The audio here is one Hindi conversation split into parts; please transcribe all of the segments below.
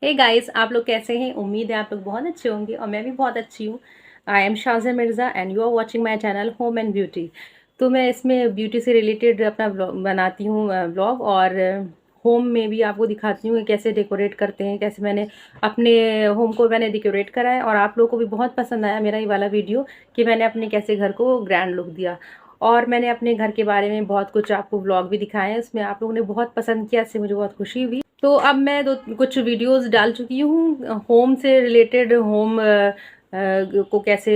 हे गाइस, आप लोग कैसे हैं? उम्मीद है आप लोग बहुत अच्छे होंगे और मैं भी बहुत अच्छी हूँ। I am Shaza Mirza and you are watching my channel home and beauty. तो मैं इसमें ब्यूटी से रिलेटेड अपना व्लॉग बनाती हूँ, व्लॉग, और होम में भी आपको दिखाती हूँ कि कैसे डेकोरेट करते हैं, कैसे मैंने अपने होम को मैंने डेकोरेट करा है। और आप लोगों को भी बहुत पसंद आया मेरा ये वाला वीडियो कि मैंने अपने कैसे घर को ग्रैंड लुक दिया। और मैंने अपने घर के बारे में बहुत कुछ आपको व्लॉग भी दिखाए हैं, उसमें आप लोगों ने बहुत पसंद किया, इससे मुझे बहुत खुशी हुई। तो अब मैं दो कुछ वीडियोस डाल चुकी हूँ होम से रिलेटेड, होम को कैसे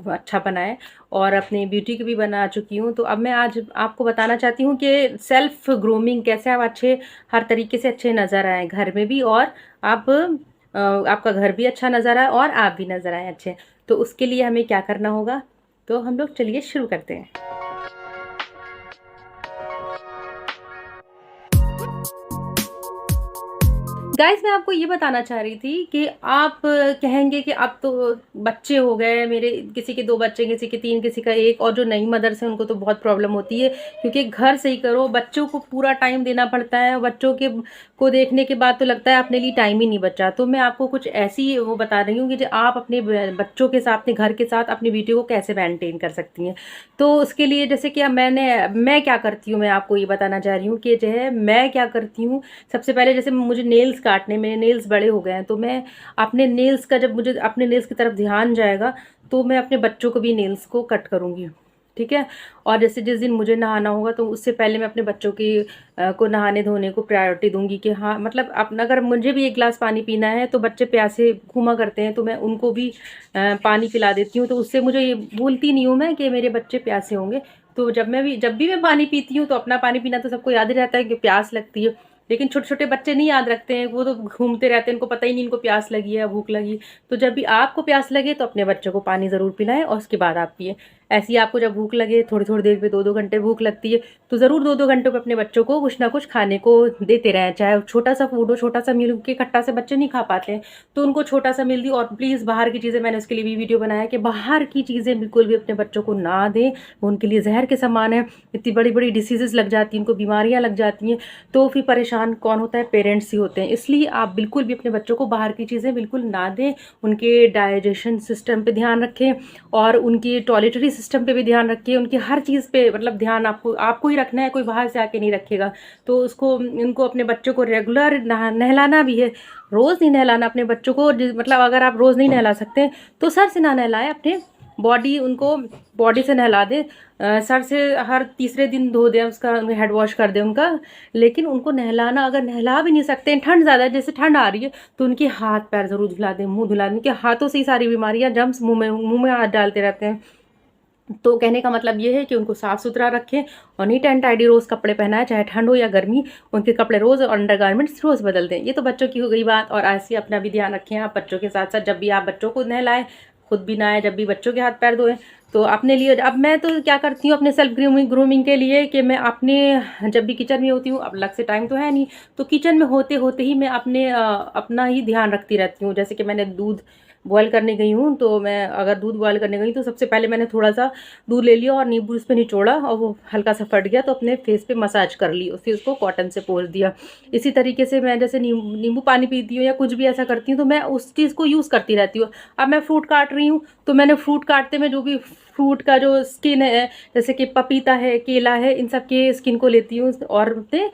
अच्छा बनाएं, और अपनी ब्यूटी की भी बना चुकी हूँ। तो अब मैं आज आपको बताना चाहती हूँ कि सेल्फ ग्रूमिंग कैसे आप अच्छे, हर तरीके से अच्छे नज़र आए घर में भी, और आप आपका घर भी अच्छा नज़र आए और आप भी नज़र आए अच्छे। तो उसके लिए हमें क्या करना होगा, तो हम लोग चलिए शुरू करते हैं। गाइस, मैं आपको ये बताना चाह रही थी कि आप कहेंगे कि अब तो बच्चे हो गए मेरे, किसी के 2 बच्चे, किसी के 3, किसी का 1, और जो नई मदर्स हैं उनको तो बहुत प्रॉब्लम होती है, क्योंकि घर से ही करो, बच्चों को पूरा टाइम देना पड़ता है। बच्चों के को देखने के बाद तो लगता है अपने लिए टाइम ही नहीं बचा। तो मैं आपको कुछ ऐसी वो बता रही हूँ कि जो आप अपने बच्चों के साथ, अपने घर के साथ अपनी वीडियो को कैसे मेंटेन कर सकती हैं। तो उसके लिए जैसे कि अब मैं क्या करती हूँ, मैं आपको ये बताना चाह रही हूँ कि जो है मैं क्या करती हूँ। सबसे पहले जैसे मुझे नेल्स काटने, मेरे नेल्स बड़े हो गए हैं, तो मैं अपने नेल्स का, जब मुझे अपने नेल्स की तरफ ध्यान जाएगा तो मैं अपने बच्चों को भी नेल्स को कट करूँगी, ठीक है। और जैसे जिस दिन मुझे नहाना होगा तो उससे पहले मैं अपने बच्चों की को नहाने धोने को प्रायोरिटी दूंगी कि हाँ, मतलब अपना, अगर मुझे भी 1 गिलास पानी पीना है तो बच्चे प्यासे घूमा करते हैं तो मैं उनको भी पानी पिला देती हूँ। तो उससे मुझे ये भूलती नहीं हूँ मैं कि मेरे बच्चे प्यासे होंगे। तो जब भी मैं पानी पीती हूँ तो अपना पानी पीना तो सबको याद ही रहता है कि प्यास लगती है, लेकिन छोटे छोटे बच्चे नहीं याद रखते हैं, वो तो घूमते रहते हैं, उनको पता ही नहीं इनको प्यास लगी है या भूख लगी। तो जब भी आपको प्यास लगे तो अपने बच्चों को पानी ज़रूर पिलाएं और उसके बाद आप पिए। ऐसे ही आपको जब भूख लगे, थोड़ी थोड़ी देर पे 2-2 घंटे भूख लगती है, तो ज़रूर 2-2 घंटों पे अपने बच्चों को कुछ ना कुछ खाने को देते रहें। चाहे छोटा सा फूड हो, छोटा सा मील, के खट्टा से बच्चे नहीं खा पाते हैं तो उनको छोटा सा मील दी। और प्लीज़ बाहर की चीज़ें, मैंने उसके लिए भी वीडियो बनाया कि बाहर की चीज़ें बिल्कुल भी अपने बच्चों को ना दें, वो उनके लिए जहर के समान है। इतनी बड़ी बड़ी डिसीज़ेज़ लग जाती हैं, उनको बीमारियाँ लग जाती हैं, तो फिर परेशान कौन होता है? पेरेंट्स ही होते हैं। इसलिए आप बिल्कुल भी अपने बच्चों को बाहर की चीज़ें बिल्कुल ना दें। उनके डाइजेशन सिस्टम पे ध्यान रखें और उनकी टॉयलेटरी सिस्टम पे भी ध्यान रखें। उनकी हर चीज़ पे मतलब ध्यान आपको आपको ही रखना है, कोई बाहर से आके नहीं रखेगा। तो उसको उनको अपने बच्चों को रेगुलर नहलाना भी है। रोज़ नहीं नहलाना अपने बच्चों को, मतलब अगर आप रोज़ नहीं नहला सकते तो सर से ना नहलाएं, अपने बॉडी, उनको बॉडी से नहला दें। सर से हर तीसरे दिन धो दें, उसका हेड वॉश कर दें उनका। लेकिन उनको नहलाना, अगर नहला भी नहीं सकते हैं, ठंड ज़्यादा है, जैसे ठंड आ रही है, तो उनके हाथ पैर ज़रूर धुला दें, मुंह धुला दें, उनके हाथों से ही सारी बीमारियां, जम्स मुंह में हाथ डालते रहते हैं। तो कहने का मतलब ये है कि उनको साफ़ सुथरा रखें और नीट एंड टाइडी रोज़ कपड़े पहनाएं, चाहे ठंड हो या गर्मी। उनके कपड़े रोज़ और अंडरगारमेंट्स रोज़ बदल दें। ये तो बच्चों की हो गई बात। और ऐसे अपना भी ध्यान रखें आप बच्चों के साथ साथ, जब भी आप बच्चों को नहलाएं, खुद भी नहाएं, जब भी बच्चों के हाथ पैर धोएं। तो अपने लिए अब मैं तो क्या करती हूँ अपने सेल्फ ग्रूमिंग के लिए कि मैं अपने, जब भी किचन में होती हूँ, अब अलग से टाइम तो है नहीं, तो किचन में होते होते ही मैं अपना ही ध्यान रखती रहती हूँ। जैसे कि मैंने दूध बॉयल करने गई हूँ, तो मैं अगर दूध बॉयल करने गई तो सबसे पहले मैंने थोड़ा सा दूध ले लिया और नींबू उस पर निचोड़ा और वो हल्का सा फट गया तो अपने फेस पे मसाज कर ली, फिर उसको कॉटन से पोंछ दिया। इसी तरीके से मैं जैसे नींबू पानी पीती हूँ या कुछ भी ऐसा करती हूँ तो मैं उस चीज़ को यूज़ करती रहती हूँ। अब मैं फ्रूट काट रही हूँ तो मैंने फ्रूट काटते में जो भी फ्रूट का जो स्किन है, जैसे कि पपीता है, केला है, इन सब के स्किन को लेती हूँ और अपने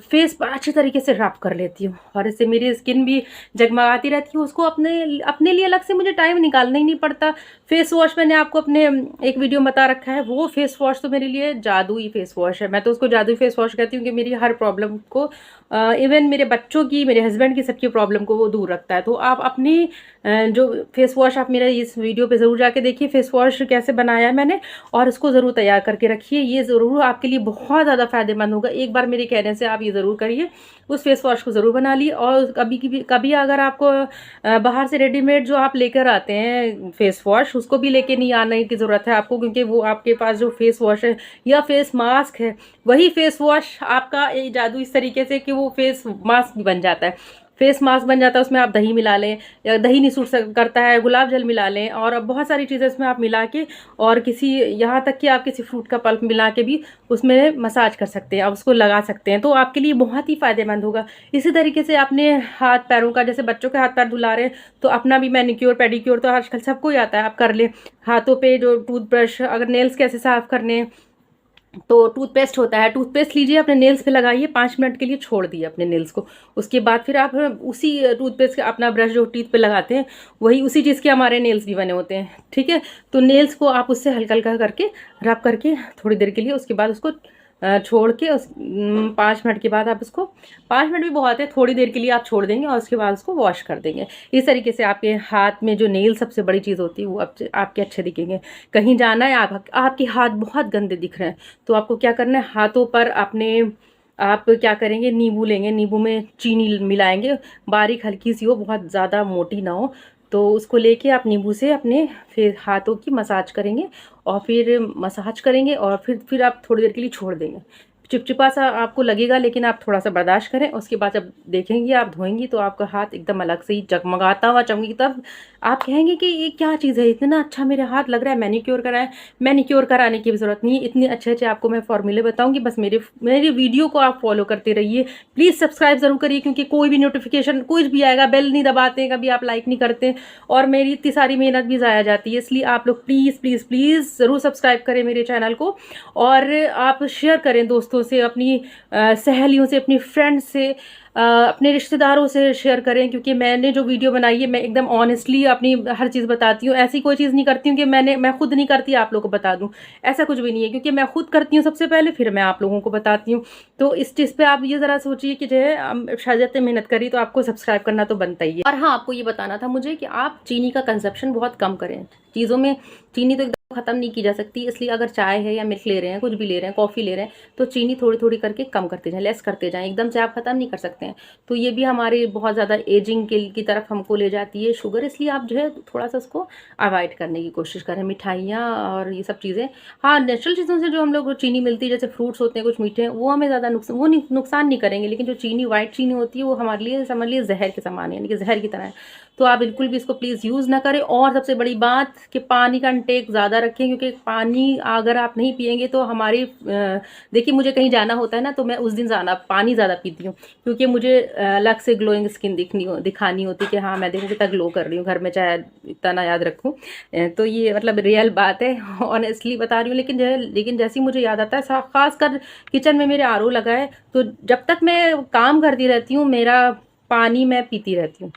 फेस पर अच्छी तरीके से रब कर लेती हूँ, और इससे मेरी स्किन भी जगमगाती रहती है। उसको अपने अपने लिए अलग से मुझे टाइम निकालना ही नहीं पड़ता। फेस वॉश मैंने आपको अपने एक वीडियो में बता रखा है, वो फेस वॉश तो मेरे लिए जादुई फेस वॉश है। मैं तो उसको जादुई फेस वॉश कहती हूँ कि मेरी हर प्रॉब्लम को, इवन मेरे बच्चों की, मेरे हस्बैंड की, सबकी प्रॉब्लम को वो दूर रखता है। तो आप अपनी जो फेस वॉश, आप मेरा इस वीडियो पे ज़रूर जाके देखिए फेस वॉश कैसे बनाया है मैंने, और उसको ज़रूर तैयार करके रखिए। ये ज़रूर आपके लिए बहुत ज़्यादा फ़ायदेमंद होगा। एक बार मेरे कहने से आप ये ज़रूर करिए, उस फेस वॉश को ज़रूर बना लिए। और कभी अगर आपको बाहर से रेडीमेड जो आप लेकर आते हैं फेस वॉश, उसको भी लेके नहीं आने की ज़रूरत है आपको, क्योंकि वो आपके पास जो फेस वॉश है या फेस मास्क है, वही फेस वॉश आपका जादू इस तरीके से कि वो फेस मास्क बन जाता है। फेस मास्क बन जाता है, उसमें आप दही मिला लें, या दही नहीं सूट करता है गुलाब जल मिला लें, और अब बहुत सारी चीज़ें इसमें आप मिला के, और किसी यहाँ तक कि आप किसी फ्रूट का पल्प मिला के भी उसमें मसाज कर सकते हैं, आप उसको लगा सकते हैं, तो आपके लिए बहुत ही फ़ायदेमंद होगा। इसी तरीके से अपने हाथ पैरों का, जैसे बच्चों के हाथ पैर धुला रहे हैं, तो अपना भी मैनिक्योर पेडिक्योर तो आजकल सबको ही आता है, आप कर लें। हाथों पे जो टूथब्रश, अगर नेल्स कैसे साफ करने हैं, तो टूथपेस्ट होता है, टूथपेस्ट लीजिए अपने नेल्स पे लगाइए, 5 मिनट के लिए छोड़ दिए अपने नेल्स को, उसके बाद फिर आप उसी टूथपेस्ट का अपना ब्रश जो टीथ पे लगाते हैं, वही उसी चीज़ के हमारे नेल्स भी बने होते हैं, ठीक है। तो नेल्स को आप उससे हल्का हल्का करके रब करके थोड़ी देर के लिए, उसके बाद उसको छोड़ के 5 मिनट के बाद आप उसको, 5 मिनट भी बहुत है, थोड़ी देर के लिए आप छोड़ देंगे और उसके बाद उसको वॉश कर देंगे। इस तरीके से आपके हाथ में जो नेल सबसे बड़ी चीज़ होती है वो आपके अच्छे दिखेंगे। कहीं जाना है, आपके हाथ बहुत गंदे दिख रहे हैं, तो आपको क्या करना है, हाथों पर अपने आप क्या करेंगे, नींबू लेंगे, नींबू में चीनी मिलाएंगे, बारीक हल्की सी हो, बहुत ज़्यादा मोटी ना हो, तो उसको लेके आप नींबू से अपने फिर हाथों की मसाज करेंगे, और फिर मसाज करेंगे, और फिर आप थोड़ी देर के लिए छोड़ देंगे। चिपचिपा सा आपको लगेगा, लेकिन आप थोड़ा सा बर्दाश्त करें, उसके बाद जब देखेंगी आप धोएंगी तो आपका हाथ एकदम अलग से ही जगमगाता हुआ चमकेगी, तब आप कहेंगे कि ये क्या चीज़ है, इतना अच्छा मेरे हाथ लग रहा है, मैनिक्योर कराएं। मैनिक्योर कराने की भी ज़रूरत नहीं है, इतने अच्छे अच्छे आपको मैं फॉर्मूले बताऊंगी, बस मेरे वीडियो को आप फॉलो करते रहिए। प्लीज़ सब्सक्राइब ज़रूर करिए, क्योंकि कोई भी नोटिफिकेशन कुछ भी आएगा, बेल नहीं दबाते हैं, कभी आप लाइक नहीं करते, और मेरी इतनी सारी मेहनत भी ज़ाया जाती है। इसलिए आप लोग प्लीज़ प्लीज़ प्लीज़ ज़रूर सब्सक्राइब करें मेरे चैनल को, और आप शेयर करें दोस्तों से, अपनी सहेलियों से, अपनी फ्रेंड्स से, अपने रिश्तेदारों से शेयर करें, क्योंकि मैंने जो वीडियो बनाई है, मैं एकदम ऑनेस्टली अपनी हर चीज़ बताती हूँ। ऐसी कोई चीज़ नहीं करती हूँ कि मैं खुद नहीं करती आप लोगों को बता दूँ, ऐसा कुछ भी नहीं है, क्योंकि मैं खुद करती हूँ सबसे पहले, फिर मैं आप लोगों को बताती हूँ। तो इस चीज़ पे आप ये ज़रा सोचिए कि जो है शायद मेहनत करी तो आपको सब्सक्राइब करना तो बनता ही है। और हाँ, आपको ये बताना था मुझे कि आप चीनी का कंजप्शन बहुत कम करें चीज़ों में। चीनी तो एकदम ख़त्म नहीं की जा सकती, इसलिए अगर चाय है या मिल्क ले रहे हैं, कुछ भी ले रहे हैं, कॉफ़ी ले रहे हैं, तो चीनी थोड़ी थोड़ी करके कम करते जाएं, लेस करते जाएं, एकदम से आप ख़त्म नहीं कर सकते हैं। तो ये भी हमारे बहुत ज़्यादा एजिंग की तरफ हमको ले जाती है शुगर, इसलिए आप जो है थोड़ा सा उसको अवॉइड करने की कोशिश करें, मिठाइयाँ और ये सब चीज़ें। हाँ, नेचुरल चीज़ों से जो हम लोग चीनी मिलती है, जैसे फ्रूट्स होते हैं कुछ मीठे हैं, वो हमें ज़्यादा नुकसान नहीं करेंगे, लेकिन जो चीनी, वाइट चीनी होती है, वो हमारे लिए समझ लीजिए जहर के समान है, यानी कि जहर की तरह है। तो आप बिल्कुल भी इसको प्लीज़ यूज़ ना करें। और सबसे बड़ी बात कि पानी का इंटेक ज़्यादा रखें, क्योंकि पानी अगर आप नहीं पिएंगे तो हमारी देखिए, मुझे कहीं जाना होता है ना, तो मैं उस दिन पानी ज़्यादा पीती हूँ, क्योंकि मुझे अलग से ग्लोइंग स्किन दिखानी होती कि हाँ मैं देखो कितना ग्लो कर रही हूँ घर में, चाहे इतना ना याद रखूँ। तो ये मतलब रियल बात है, ऑनेस्टली बता रही हूँ। लेकिन जैसे ही मुझे याद आता है, खासकर किचन में मेरे आरओ लगा है, तो जब तक मैं काम करती रहती हूँ, मेरा पानी मैं पीती रहती हूँ,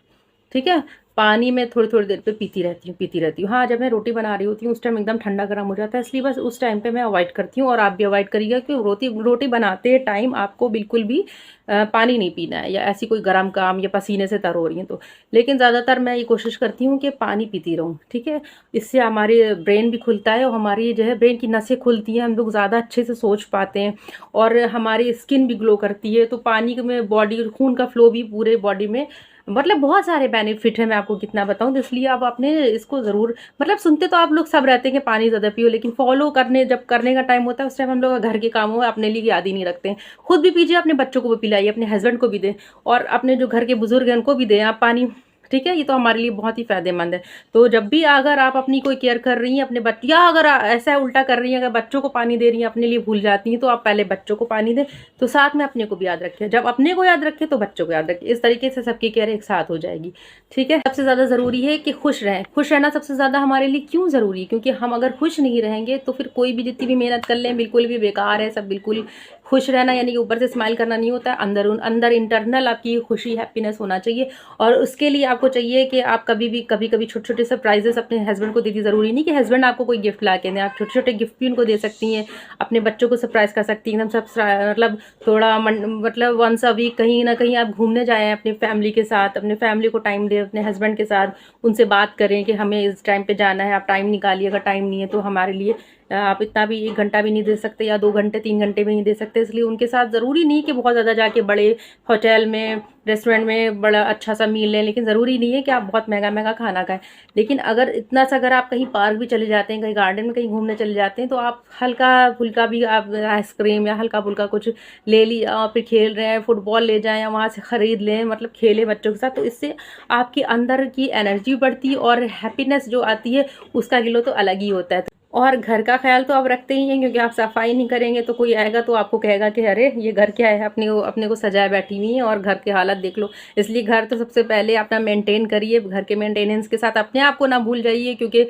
ठीक है। पानी में थोड़ी थोड़ी देर पे पीती रहती हूँ। हाँ, जब मैं रोटी बना रही होती हूँ उस टाइम एकदम ठंडा गर्म हो जाता है, इसलिए बस उस टाइम पे मैं अवॉइड करती हूँ, और आप भी अवॉइड करिएगा कि रोटी बनाते टाइम आपको बिल्कुल भी पानी नहीं पीना है, या ऐसी कोई गर्म काम या पसीने से तर हो रही है तो। लेकिन ज़्यादातर मैं ये कोशिश करती हूँ कि पानी पीती रहूँ, ठीक है। इससे हमारे ब्रेन भी खुलता है, और हमारी जो है ब्रेन की नसें खुलती हैं, हम लोग ज़्यादा अच्छे से सोच पाते हैं, और हमारी स्किन भी ग्लो करती है। तो पानी में खून का फ्लो भी पूरे बॉडी में, मतलब बहुत सारे बेनिफिट है, मैं आपको कितना बताऊं। तो इसलिए आप अपने इसको ज़रूर, मतलब सुनते तो आप लोग सब रहते हैं कि पानी ज़्यादा पियो, लेकिन फॉलो जब करने का टाइम होता है, उस टाइम हम लोग घर के कामों में अपने लिए याद ही नहीं रखते हैं। खुद भी पीजिए, अपने बच्चों को भी पिलाइए, अपने हस्बैंड को भी दें, और अपने जो घर के बुजुर्ग हैं उनको भी दें आप पानी, ठीक है। ये तो हमारे लिए बहुत ही फायदेमंद है। तो जब भी अगर आप अपनी कोई केयर कर रही हैं, अपने बच्चे, या अगर ऐसा उल्टा कर रही हैं, अगर बच्चों को पानी दे रही हैं, अपने लिए भूल जाती हैं, तो आप पहले बच्चों को पानी दें, तो साथ में अपने को भी याद रखें। जब अपने को याद रखें तो बच्चों को याद रखें, इस तरीके से सबकी केयर एक साथ हो जाएगी, ठीक है। सबसे ज़्यादा ज़रूरी है कि खुश रहें। खुश रहना सबसे ज़्यादा हमारे लिए क्यों ज़रूरी है, क्योंकि हम अगर खुश नहीं रहेंगे तो फिर कोई भी जितनी भी मेहनत कर लें बिल्कुल भी बेकार है सब। बिल्कुल खुश रहना यानी कि ऊपर से स्माइल करना नहीं होता है, अंदर इंटरनल आपकी खुशी, हैप्पीनेस होना चाहिए। और उसके लिए आपको चाहिए कि आप कभी कभी छोटे छोटे सरप्राइजेस अपने हस्बैंड को दीजिए। ज़रूरी नहीं कि हस्बैंड आपको कोई गिफ्ट ला के दें, आप छोटे छोटे गिफ्ट भी उनको दे सकती हैं, अपने बच्चों को सरप्राइज कर सकती हैं एकदम मतलब थोड़ा मतलब वंस अ वीक कहीं ना कहीं आप घूमने जाएँ अपनी फैमिली के साथ, अपने फैमिली को टाइम दें, अपने हस्बैंड के साथ उनसे बात करें कि हमें इस टाइम पे जाना है, आप टाइम निकालिए, अगर टाइम नहीं है तो हमारे लिए आप इतना भी 1 घंटा भी नहीं दे सकते या 2 घंटे 3 घंटे भी नहीं दे सकते। इसलिए उनके साथ ज़रूरी नहीं कि बहुत ज़्यादा जाके बड़े होटल में, रेस्टोरेंट में बड़ा अच्छा सा मील लें, लेकिन ज़रूरी नहीं है कि आप बहुत महंगा खाना खाएं। लेकिन अगर आप कहीं पार्क भी चले जाते हैं, कहीं गार्डन में कहीं घूमने चले जाते हैं, तो आप हल्का फुल्का भी, आप आइसक्रीम या हल्का फुल्का कुछ ले लिया, और फिर खेल रहे हैं, फुटबॉल ले जाएं या वहाँ से ख़रीद लें, मतलब खेलें बच्चों के साथ। तो इससे आपके अंदर की एनर्जी बढ़ती है और हैप्पीनेस जो आती है उसका गिलो तो अलग ही होता है। और घर का ख्याल तो आप रखते ही हैं, क्योंकि आप सफाई नहीं करेंगे तो कोई आएगा तो आपको कहेगा कि अरे ये घर क्या है, अपने को सजाए बैठी हुई है और घर की हालत देख लो। इसलिए घर तो सबसे पहले अपना मेंटेन करिए, घर के मेंटेनेंस के साथ अपने आप को ना भूल जाइए। क्योंकि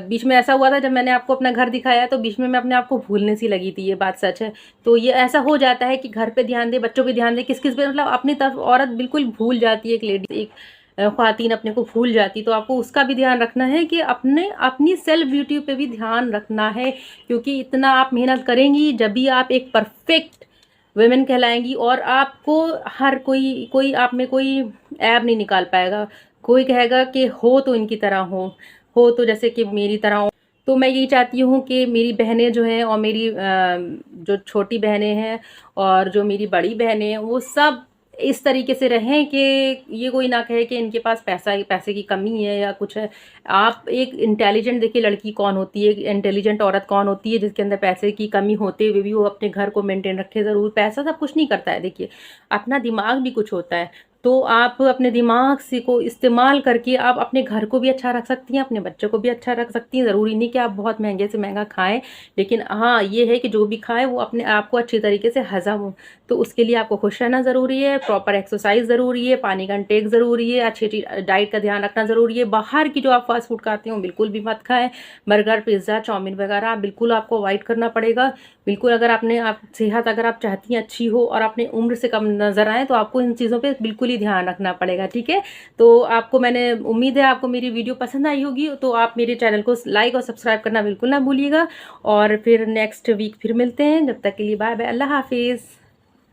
बीच में ऐसा हुआ था, जब मैंने आपको अपना घर दिखाया तो बीच में मैं अपने आप को भूलने सी लगी थी, ये बात सच है। तो ये ऐसा हो जाता है कि घर पे ध्यान दे, बच्चों पे ध्यान दे, किस किस पे, मतलब अपनी तरफ औरत बिल्कुल भूल जाती है, एक लेडी, एक ख़वातीन अपने को भूल जाती। तो आपको उसका भी ध्यान रखना है कि अपनी सेल्फ ब्यूटी पे भी ध्यान रखना है, क्योंकि इतना आप मेहनत करेंगी जब भी आप एक परफेक्ट वुमेन कहलाएंगी। और आपको हर कोई आप में कोई ऐब नहीं निकाल पाएगा। कोई कहेगा कि हो तो इनकी तरह हो तो जैसे कि मेरी तरह हो। तो मैं यही चाहती हूँ कि मेरी बहनें जो हैं, और मेरी जो छोटी बहनें हैं और जो मेरी बड़ी बहनें हैं, वो सब इस तरीके से रहें कि ये कोई ना कहे कि इनके पास पैसे की कमी है या कुछ है। आप एक इंटेलिजेंट, देखिए लड़की कौन होती है, एक इंटेलिजेंट औरत कौन होती है जिसके अंदर पैसे की कमी होते हुए भी वो अपने घर को मेंटेन रखे। ज़रूर पैसा सब कुछ नहीं करता है, देखिए अपना दिमाग भी कुछ होता है। तो आप अपने दिमाग से को इस्तेमाल करके आप अपने घर को भी अच्छा रख सकती हैं, अपने बच्चों को भी अच्छा रख सकती हैं। ज़रूरी नहीं कि आप बहुत महंगे से महंगा खाएं, लेकिन हाँ ये है कि जो भी खाएं वो अपने आप को अच्छी तरीके से हजम हो। तो उसके लिए आपको खुश रहना ज़रूरी है, प्रॉपर एक्सरसाइज ज़रूरी है, पानी का इंटेक ज़रूरी है, अच्छी डाइट का ध्यान रखना ज़रूरी है। बाहर की जो आप फास्ट फूड खाते हो बिल्कुल भी मत खाएं, बर्गर पिज़्ज़ा चाउमीन वगैरह बिल्कुल आपको अवॉइड करना पड़ेगा। बिल्कुल अगर आप सेहत अगर आप चाहती हैं अच्छी हो और अपने उम्र से कम नज़र आए, तो आपको इन चीज़ों पे बिल्कुल ही ध्यान रखना पड़ेगा, ठीक है। तो आपको, मैंने उम्मीद है आपको मेरी वीडियो पसंद आई होगी। तो आप मेरे चैनल को लाइक और सब्सक्राइब करना बिल्कुल ना भूलिएगा। और फिर नेक्स्ट वीक फिर मिलते हैं, जब तक के लिए बाय बाय, अल्लाह हाफिज़।